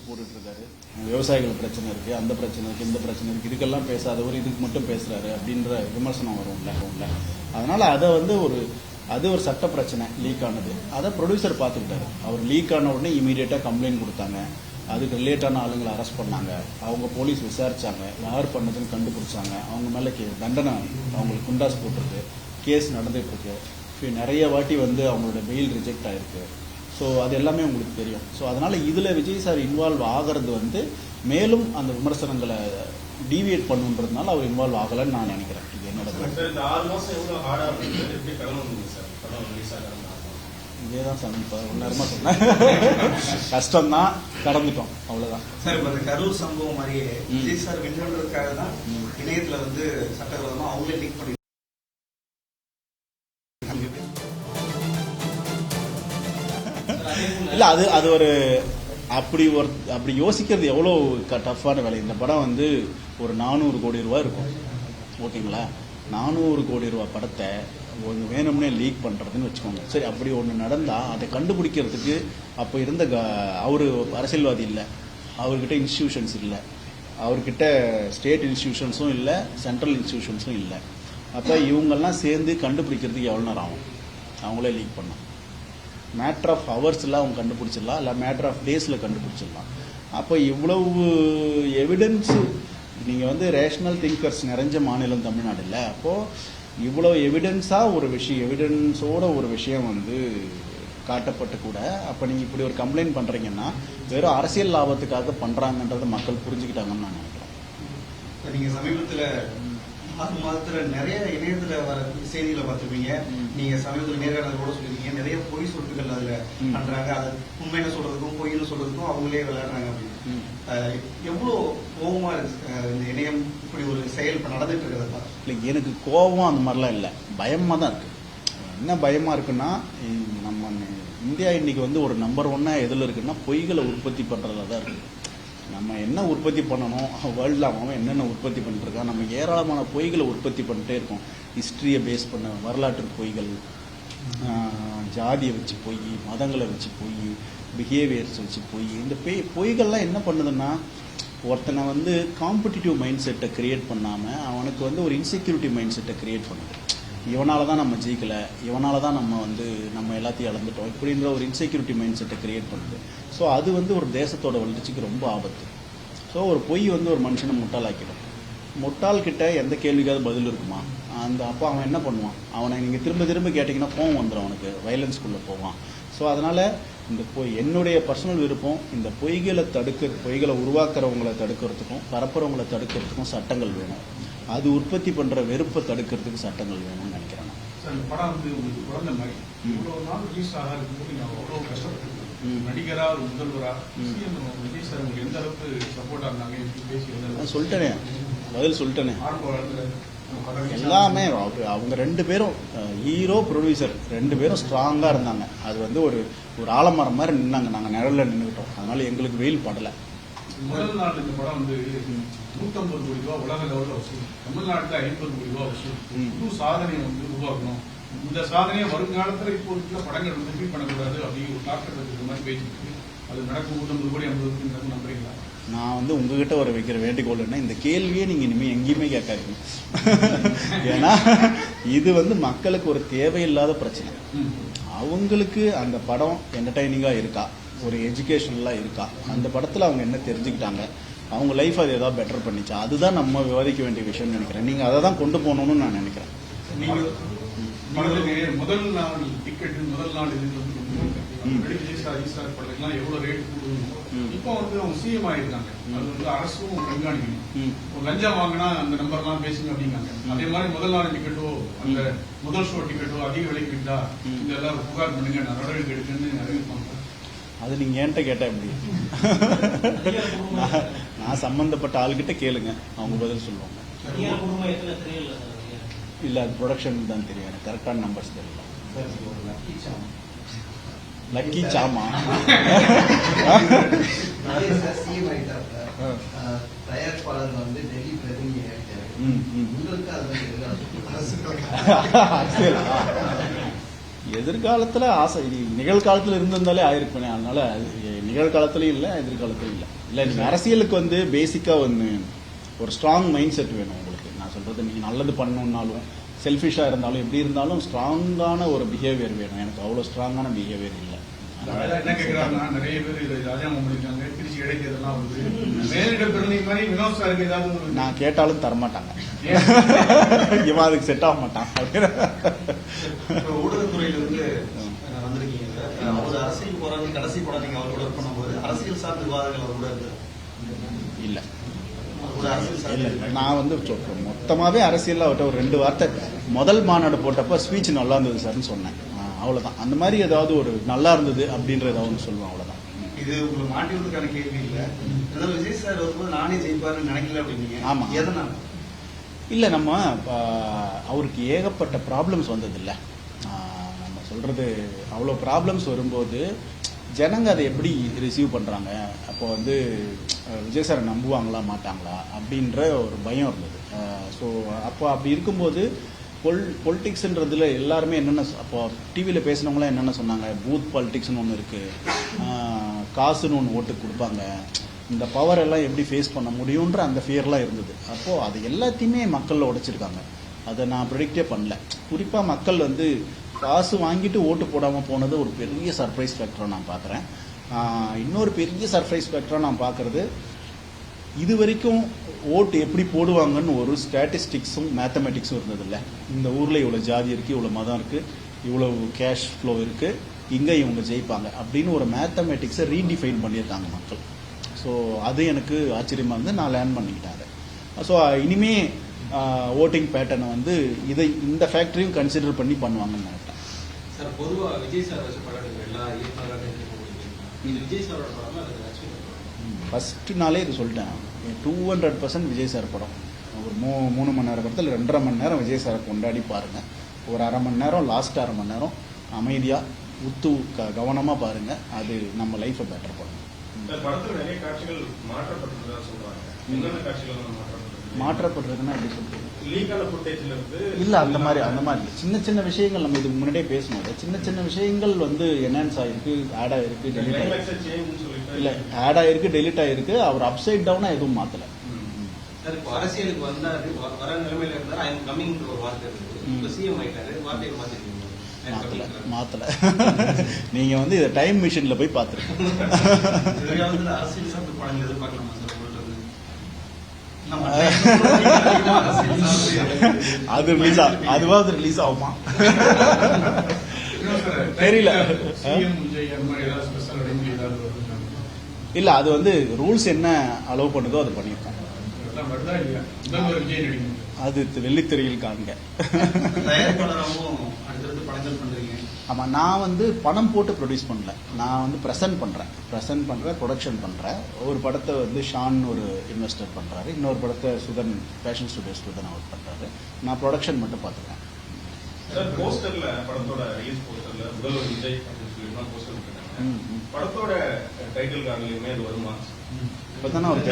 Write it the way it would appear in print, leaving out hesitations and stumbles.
போட்டுட்ருக்காரு. விவசாயிகள் பிரச்சனை இருக்குது, அந்த பிரச்சனை இருக்குது, இந்த பிரச்சனை இருக்குது, இதுக்கெல்லாம் பேசாதவர் இதுக்கு மட்டும் பேசுகிறாரு அப்படின்ற விமர்சனம் வரும்ல. அதனால் அதை வந்து அது ஒரு சட்ட பிரச்சனை லீக் ஆனது. அதை ப்ரொடியூசர் பார்த்துக்கிட்டாரு. அவர் லீக் ஆன உடனே இமீடியட்டாக கம்ப்ளைண்ட் கொடுத்தாங்க. அதுக்கு ரிலேட்டான ஆளுங்களை அரெஸ்ட் பண்ணாங்க. அவங்க போலீஸ் விசாரிச்சாங்க, யார் பண்ணதுன்னு கண்டுபிடிச்சாங்க. அவங்க மேலே தண்டனை, அவங்களுக்கு குண்டாஸ் போட்டிருக்கு, கேஸ் நடந்துகிட்ருக்கு. நிறைய வாட்டி வந்து அவங்களோட பெயில் ரிஜெக்ட் ஆகிருக்கு. ஸோ அது எல்லாமே உங்களுக்கு தெரியும். ஸோ அதனால் இதில் விஜய் சார் இன்வால்வ் ஆகிறது வந்து மேலும் அந்த விமர்சனங்களை டீவியேட் பண்ணுன்றதுனால அவர் இன்வால்வ் ஆகலைன்னு நான் நினைக்கிறேன். இது என்னோட இதே தான் சார் இப்போ 1 நேரமாக சொன்னேன். கஷ்டம்தான், கடந்துட்டோம், அவ்வளோதான் சார். இப்போ அந்த கரூர் சம்பவம் மாதிரியே விஜய் சார் வென்றதுக்காக தான் இணையத்தில் வந்து சட்டவிரோதமாக அவங்களே லீக் பண்ணி இல்லை அது ஒரு அப்படி யோசிக்கிறது எவ்வளோ டஃப்பான வேலை. இந்த படம் வந்து ஒரு 400 கோடி ரூபா இருக்கும், ஓகேங்களா? 400 கோடி ரூபா படத்தை ஒன்று வேணும்னே லீக் பண்ணுறதுன்னு வச்சுக்கோங்க. சரி, அப்படி ஒன்று நடந்தால் அதை கண்டுபிடிக்கிறதுக்கு அப்போ இருந்த அவர் அரசியல்வாதி இல்லை, அவர்கிட்ட இன்ஸ்டிடியூஷன்ஸ் இல்லை, அவர்கிட்ட ஸ்டேட் இன்ஸ்டிடியூஷன்ஸும் இல்லை, சென்ட்ரல் இன்ஸ்டிடியூஷன்ஸும் இல்லை. அப்போ இவங்கெல்லாம் சேர்ந்து கண்டுபிடிக்கிறதுக்கு எவ்வளோ நேரம் ஆகும்? அவங்களே லீக் பண்ணோம். மேட்ரு ஆஃப் ஹவர்ஸில் அவங்க கண்டுபிடிச்சிடலாம், இல்லை மேட்ரு ஆஃப் டேஸில் கண்டுபிடிச்சிடலாம். அப்போ இவ்வளவு எவிடன்ஸு, நீங்கள் வந்து ரேஷ்னல் திங்கர்ஸ் நிறைஞ்ச மாநிலம் தமிழ்நாடு இல்லை. அப்போது இவ்வளோ எவிடன்ஸாக ஒரு விஷயம், எவிடன்ஸோட ஒரு விஷயம் வந்து காட்டப்பட்டு கூட அப்போ நீங்கள் இப்படி ஒரு கம்ப்ளைண்ட் பண்ணுறீங்கன்னா வெறும் அரசியல் லாபத்துக்காக பண்ணுறாங்கன்றதை மக்கள் புரிஞ்சுக்கிட்டாங்கன்னு நான் நினைக்கிறேன். நீங்கள் சமீபத்தில் 6 மாதத்துல நிறைய இணையத்துல வர செய்திகளை பார்த்துருப்பீங்க. நீங்க சமீபத்தில் நேர்காணல் கூட சொல்லிருக்கீங்க, நிறைய பொய் சொட்டுகள் அதுல பண்றாங்க. அது உண்மையில சொல்றதுக்கும் பொய்னு சொல்றதுக்கும் அவங்களே விளையாடுறாங்க அப்படின்னு. எவ்வளவு கோபமா இருக்கு இந்த இணையம் இப்படி ஒரு செயல் நடந்துட்டு இருக்கிறதா? இல்லை, எனக்கு கோபம் அந்த மாதிரிலாம் இல்லை, பயமாக தான் இருக்கு. என்ன பயமா இருக்குன்னா, நம்ம இந்தியா இன்னைக்கு வந்து ஒரு நம்பர் 1 எதில் இருக்குன்னா பொய்களை உற்பத்தி பண்றதுல தான் இருக்கு. நம்ம என்ன உற்பத்தி பண்ணணும், வேர்ல்டில் அவன் என்னென்ன உற்பத்தி பண்ணிட்டுருக்கான், நம்ம ஏராளமான பொய்களை உற்பத்தி பண்ணிட்டே இருக்கோம். ஹிஸ்ட்ரியை பேஸ் பண்ண வரலாற்று பொய்கள், ஜாதியை வச்சு பொய், மதங்களை வச்சு பொய், பிஹேவியர்ஸ் வச்சு பொய். இந்த பொய்கள்லாம் என்ன பண்ணுதுன்னா, ஒருத்தனை வந்து காம்படிட்டிவ் மைண்ட் செட்டை கிரியேட் பண்ணாமல் அவனுக்கு வந்து ஒரு இன்செக்யூரிட்டி மைண்ட் செட்டை கிரியேட் பண்ணுது. இவனால தான் நம்ம ஜெயிக்கலை, இவனால தான் நம்ம எல்லாத்தையும் இழந்துட்டோம், இப்படின்ற ஒரு இன்செக்யூரிட்டி மைண்ட் செட்டை கிரியேட் பண்ணுது. ஸோ அது வந்து ஒரு தேசத்தோட வளர்ச்சிக்கு ரொம்ப ஆபத்து. ஸோ ஒரு பொய் வந்து ஒரு மனுஷனை முட்டாளாக்கிடும். முட்டாள்கிட்ட எந்த கேள்விக்காவது பதில் இருக்குமா? அப்போ அவன் என்ன பண்ணுவான்? அவனை நீங்கள் திரும்ப திரும்ப கேட்டிங்கன்னா கோவம் வந்துடும், அவனுக்கு வயலன்ஸ்குள்ளே போவான். ஸோ அதனால் இந்த என்னுடைய பர்சனல் விருப்பம், இந்த பொய்களை உருவாக்குறவங்களை தடுக்கிறதுக்கும் பரப்புறவங்களை தடுக்கிறதுக்கும் சட்டங்கள் வேணும். அது உற்பத்தி பண்ற வெறுப்பை தடுக்கிறதுக்கு சட்டங்கள் வேணும்னு நினைக்கிறேன். இந்த படம் வந்து உங்களுக்கு குழந்தை மாதிரி இவ்வளவு நாள் ரிலீஸ் ஆகிறதுக்கு நான் அவ்வளோ கஷ்டப்பட்டு நடிகரா, ஒரு முதல்வரா விஜய் சார் உங்களுக்கு எந்த அளவுக்கு சப்போர்ட்டா இருந்தாங்க? சொல்லிட்டேனே, பதில் சொல்லிட்டேனே. எல்லாமே அவங்க 2 பேரும், ஹீரோ ப்ரொடியூசர் 2 பேரும் ஸ்ட்ராங்கா இருந்தாங்க. அது வந்து ஒரு ஆலமரம் மாதிரி நின்னாங்க, நாங்கள் நிழல்ல நின்றுக்கிட்டோம். அதனால எங்களுக்கு வெயில் படலை. முதல் நாள் இந்த படம் வந்து 150 கோடி ரூபாய் உலக லெவலில் வசூல், தமிழ்நாட்டில் 50 கோடி ரூபாய் வசூல். புது சாதனையை வந்து உருவாக்கணும். இந்த சாதனையை வருங்காலத்தில் இப்போ இருக்கிற படங்கள் வந்து ரிப்பீட் பண்ணக்கூடாது அப்படின்னு ஒரு டாக்டர் இருக்கிற மாதிரி பேசிட்டு அது நடக்கும். 150 கோடி 50 கோடி நம்புறீங்களா? நான் வந்து உங்ககிட்ட ஒரு வைக்கிற வேண்டுகோள்னா, இந்த கேள்வியே நீங்க இனிமே எங்கேயுமே கேட்காதீங்க. ஏன்னா இது வந்து மக்களுக்கு ஒரு தேவையில்லாத பிரச்சனை. அவங்களுக்கு அந்த படம் என்டர்டைனிங்கா இருக்கா, ஒரு எஜுகேஷனலாக இருக்கா, அந்த படத்தில் அவங்க என்ன தெரிஞ்சுக்கிட்டாங்க, அவங்க லைஃப் அது ஏதாவது பெட்டர் பண்ணிச்சா, அதுதான் நம்ம விவாதிக்க வேண்டிய விஷயம்னு நினைக்கிறேன். நீங்கள் அதை தான் கொண்டு போகணும்னு நான் நினைக்கிறேன். முதல் நாள் டிக்கெட், முதல் நாள் இது விஜய் சார் படத்துக்குலாம் எவ்வளோ ரேட் கொடுக்கணும். இப்போ வந்து அவங்க சிஎம் ஆயிருக்காங்க, அது வந்து அரசும் கண்காணிக்கணும். ஒரு லஞ்சம் வாங்கினா அந்த நம்பர்லாம் பேசுங்க அப்படிங்காங்க. அதே மாதிரி முதல் நாள் டிக்கெட்டோ, அந்த முதல் ஷோ டிக்கெட்டோ அதிக விலைக்கு விட்டா இதெல்லாம் புகார் பண்ணுங்க, நடவடிக்கை எடுக்குன்னு அறிவிப்பாங்க. அது நீங்க என்கிட்ட கேட்டா எப்படி? நான் சம்பந்தப்பட்ட ஆளுகிட்ட கேளுங்க, அவங்க பதில் சொல்லுவாங்க. இல்ல அது ப்ரொடக்ஷன் தான் தெரியும், எனக்கு கரெக்டான நம்பர்ஸ் தெரியல. லக்கி சாமா தயாரிப்பாளர் வந்து டெல்லி பிரதிநிதி எதிர்காலத்துல ஆசை நிகழ்காலத்துல இருந்திருந்தாலே ஆயிருப்பேனே, அதனால நிகழ்காலத்திலயும் இல்ல எதிர்காலத்திலயும் இல்ல நீங்க அரசியலுக்கு வந்து பேசிக்கா ஒன்று ஒரு ஸ்ட்ராங் மைண்ட் செட் வேணும் உங்களுக்கு. நான் சொல்றது நீங்க நல்லது பண்ணணும்னாலும் செல்ஃபிஷா இருந்தாலும் எப்படி இருந்தாலும் ஸ்ட்ராங்கான ஒரு பிஹேவியர் வேணும். எனக்கு அவ்வளவு ஸ்ட்ராங்கான பிஹேவியர் இல்லை. என்ன கேட்கிறாங்கன்னா, நிறைய பேர் இதை ராஜாங்கம் பண்ணிருக்காங்க, திருச்சி இடைத்தேர்தலாம் வந்து மேலிட பிரதிநிதி மாதிரி வினோத் சாருக்கு ஏதாவது நான் கேட்டாலும் தரமாட்டாங்க, இவன் அதுக்கு செட் ஆக மாட்டான். ஊடகத்துறையில இருந்து வந்திருக்கீங்க, அவர் அரசியல் போராடி கடைசி படம் நீங்க அவரோட ஒர்க் பண்ணும்போது அரசியல் சார்ந்த விவாதங்கள் அவர் கூட இல்ல இல்ல நான் வந்து மொத்தமாவே அரசியல் அவர்கிட்ட ஒரு 2 வார்த்தை முதல் மாநாடு போட்டப்ப ஸ்பீச் நல்லா இருந்தது சார்னு சொன்னேன், அவ்வளவுதான். அந்த மாதிரி ஏதாவது ஒரு நல்லா இருந்தது அப்படின்ற ஏதாவது ஒன்று சொல்லுவேன், அவ்வளவுதான். இது உங்களை மாட்டிவதுக்கான கேள்வி இல்ல, விஜய் சார் வரும்போது நானே ஜெயிப்பாருன்னு நினைக்கல அப்படின்னீங்க. ஆமா, எதனால? இல்ல நம்ம அவருக்கு ஏகப்பட்ட ப்ராப்ளம்ஸ் வந்தது இல்ல, நம்ம சொல்றது அவ்வளோ ப்ராப்ளம்ஸ் வரும்போது ஜனங்க அதை எப்படி ரிசீவ் பண்றாங்க, அப்போ வந்து விஜய் சாரை நம்புவாங்களா மாட்டாங்களா அப்படின்ற ஒரு பயம் இருந்தது. ஸோ அப்போ அப்படி இருக்கும்போது பொலிட்டிக்ஸ்ன்றதுல எல்லாருமே என்னென்ன அப்போ டிவியில் பேசினவங்களாம் என்னென்ன சொன்னாங்க, பூத் பாலிட்டிக்ஸ்னு ஒன்று இருக்கு, காசுன்னு ஒன்று ஓட்டு கொடுப்பாங்க, இந்த பவர் எல்லாம் எப்படி ஃபேஸ் பண்ண முடியுன்ற அந்த ஃபியர்லாம் இருந்தது. அப்போது அது எல்லாத்தையுமே மக்களில் உடைச்சிருக்காங்க. அதை நான் ப்ரெடிக்டே பண்ணல. குறிப்பாக மக்கள் வந்து காசு வாங்கிட்டு ஓட்டு போடாமல் போனது ஒரு பெரிய சர்ப்ரைஸ் ஃபேக்டராக நான் பார்க்குறேன். இன்னொரு பெரிய சர்ப்ரைஸ் ஃபேக்டராக நான் பார்க்குறது, இது வரைக்கும் ஓட்டு எப்படி போடுவாங்கன்னு ஒரு ஸ்டாட்டிஸ்டிக்ஸும் மேத்தமெட்டிக்ஸும் இருந்ததில்ல. இந்த ஊரில் இவ்வளோ ஜாதி இருக்குது, இவ்வளோ மதம் இருக்குது, இவ்வளோ கேஷ் ஃப்ளோ இருக்குது, இங்கே இவங்க ஜெயிப்பாங்க அப்படின்னு ஒரு மேத்தமெட்டிக்ஸை ரீடிஃபைன் பண்ணியிருக்காங்க மக்கள். ஸோ அது எனக்கு ஆச்சரியமாக இருந்து நான் லேர்ன் பண்ணிக்கிட்டேன் அதை. ஸோ இனிமே ஓட்டிங் பேட்டர்னை வந்து இந்த ஃபேக்டரியும் கன்சிடர் பண்ணி பண்ணுவாங்கன்னு நினைக்கிறேன். சார் பொதுவாக விஜய் சார் வச்சு படம் எல்லா இது விஜய் சாரோட படம் அது ஃபர்ஸ்ட் நாளே இது சொல்லிட்டேன், 200% விஜய் சார் படம். ஒரு 3 மணி நேரம் படத்தில் 2.5 மணி நேரம் விஜய் சாரை கொண்டாடி பாருங்க. ஒரு 1/2 மணி நேரம் லாஸ்ட் 1/2 மணி நேரம் அமைதியா உத்து கவனமா பாருங்க. அது நம்ம லைஃபை பெட்டர் பண்ணும். படத்துல நிறைய காட்சிகள் மாற்றப்பட்டிருக்கிறதா சொல்றாங்க. என்னென்ன காட்சிகள் மாற்றப்படுறதுன்னா எப்படி சொல்றது? லீகான ஃபுட்டேஜ்ல இருந்து இல்ல அந்த மாதிரி சின்ன சின்ன விஷயங்கள் நம்ம இதுக்கு முன்னாடியே பேசணும். சின்ன சின்ன விஷயங்கள் வந்து என்ஹான்ஸ் ஆயிருக்கு, ஆட் ஆயிருக்கு, டெலிட் ஆயிருக்கு. இல்ல ஆட் ஆயிருக்கு, டெலிட் ஆயிருக்கு. அவர் அப்சைட் டவுனா எதுவும் மாத்தல. சார் இப்போ அரசியலுக்கு வந்தாரு, வர நிலைமையில இருந்தாரு, ஐ எம் கமிங் ஒரு வார்த்தை இருக்கு. இப்போ சிஎம் ஆயிட்டாரு, வார்த்தையை மாத்திருக்கீங்க. மாத்தல. நீங்க வந்து இதை டைம் மிஷின்ல போய் பாத்துருக்கீங்க. அரசியல் சார்ந்த படங்கள் எதிர்பார்க்கலாமா சார்? அது ரிலீஸ் ஆகுமா தெரியல. இல்ல அது வந்து ரூல்ஸ் என்ன அலோவ் பண்ணுதோ அது பண்ணிருக்காங்க. அது வெள்ளித்திரையில் காண்க. ஆமா, நான் வந்து பணம் போட்டு ப்ரொடியூஸ் பண்ணல, நான் வந்து ப்ரெசென்ட் பண்றேன், ப்ரொடக்ஷன் பண்றேன். ஒரு படத்தை வந்து ஷான் ஒரு இன்வெஸ்டர் பண்றாரு, இன்னொரு படத்தை சுதன் ஃபேஷன் ஸ்டுடியோஸ் சுதன் அவர் பண்றாரு. நான் ப்ரொடக்ஷன் மட்டும் பார்த்துக்கிறேன். போஸ்டர்ல படத்தோட ரிலீஸ் போஸ்டர்ல முதல்வர் விஜய் அப்படின்னு சொல்லி போஸ்டர் போட்டாங்க. படத்தோட டைட்டில் கார்டுலயுமே அது வருமா? இப்பதானே அவர்